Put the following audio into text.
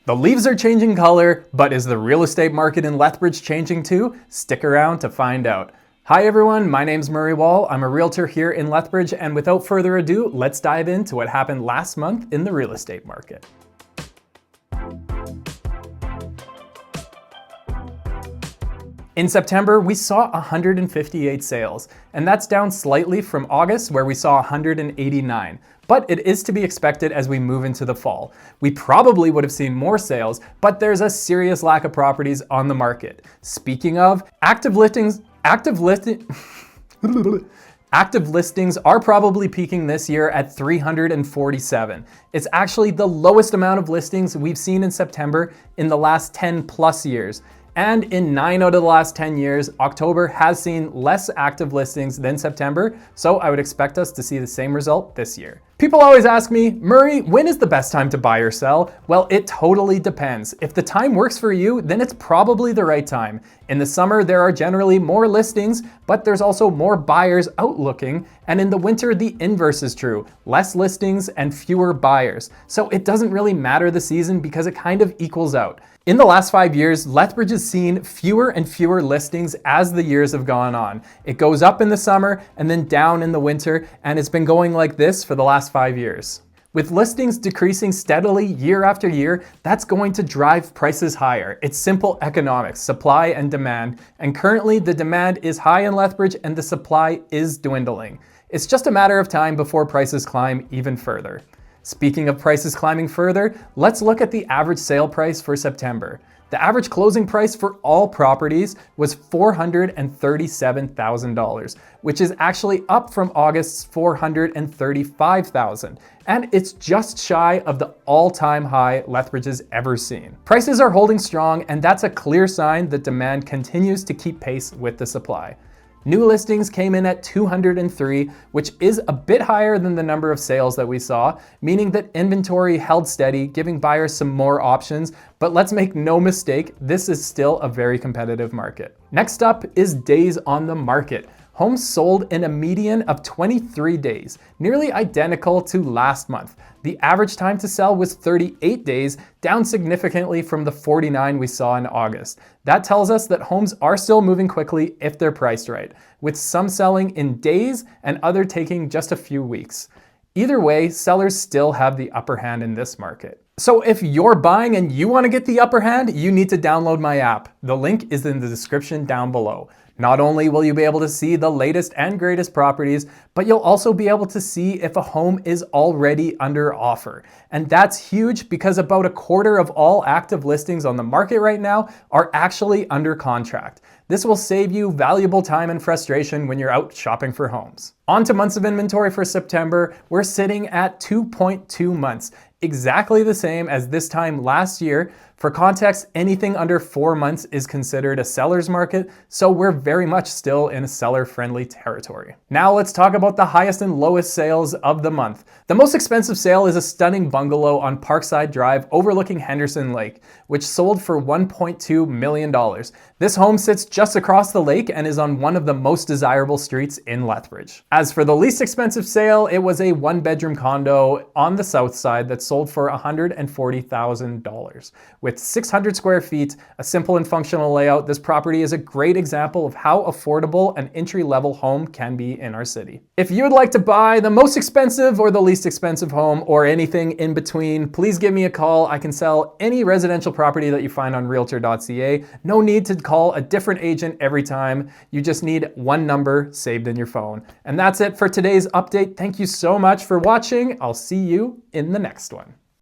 The leaves are changing color, but is the real estate market in Lethbridge changing too? Stick around to find out. Hi everyone, my name's Murray Wall. I'm a realtor here in Lethbridge, and without further ado, let's dive into what happened last month in the real estate market. In September, we saw 158 sales, and that's down slightly from August where we saw 189. But it is to be expected as we move into the fall. We probably would have seen more sales, but there's a serious lack of properties on the market. Speaking of, active listings are probably peaking this year at 347. It's actually the lowest amount of listings we've seen in September in the last 10 plus years. And in 9 out of the last 10 years, October has seen less active listings than September, so I would expect us to see the same result this year. People always ask me, Murray, when is the best time to buy or sell? Well, it totally depends. If the time works for you, then it's probably the right time. In the summer, there are generally more listings, but there's also more buyers out looking. And in the winter, the inverse is true. Less listings and fewer buyers. So it doesn't really matter the season because it kind of equals out. In the last 5 years, Lethbridge has seen fewer and fewer listings as the years have gone on. It goes up in the summer and then down in the winter, and it's been going like this for the last 5 years. With listings decreasing steadily year after year, that's going to drive prices higher. It's simple economics, supply and demand, and currently the demand is high in Lethbridge and the supply is dwindling. It's just a matter of time before prices climb even further. Speaking of prices climbing further, let's look at the average sale price for September. The average closing price for all properties was $437,000, which is actually up from August's $435,000, and it's just shy of the all-time high Lethbridge has ever seen. Prices are holding strong, and that's a clear sign that demand continues to keep pace with the supply. New listings came in at 203, which is a bit higher than the number of sales that we saw, meaning that inventory held steady, giving buyers some more options. But let's make no mistake, this is still a very competitive market. Next up is days on the market. Homes sold in a median of 23 days, nearly identical to last month. The average time to sell was 38 days, down significantly from the 49 we saw in August. That tells us that homes are still moving quickly if they're priced right, with some selling in days and other taking just a few weeks. Either way, sellers still have the upper hand in this market. So if you're buying and you want to get the upper hand, you need to download my app. The link is in the description down below. Not only will you be able to see the latest and greatest properties, but you'll also be able to see if a home is already under offer. And that's huge because about a quarter of all active listings on the market right now are actually under contract. This will save you valuable time and frustration when you're out shopping for homes. On to months of inventory for September, we're sitting at 2.2 months, exactly the same as this time last year. For context, anything under 4 months is considered a seller's market, so we're very much still in a seller-friendly territory. Now let's talk about the highest and lowest sales of the month. The most expensive sale is a stunning bungalow on Parkside Drive overlooking Henderson Lake, which sold for $1.2 million. This home sits just across the lake and is on one of the most desirable streets in Lethbridge. As for the least expensive sale, it was a one-bedroom condo on the south side that sold for $140,000. With 600 square feet, a simple and functional layout, this property is a great example of how affordable an entry-level home can be in our city. If you would like to buy the most expensive or the least expensive home or anything in between, please give me a call. I can sell any residential property that you find on Realtor.ca. No need to call a different agent every time. You just need one number saved in your phone. And that's it for today's update. Thank you so much for watching. I'll see you in the next one.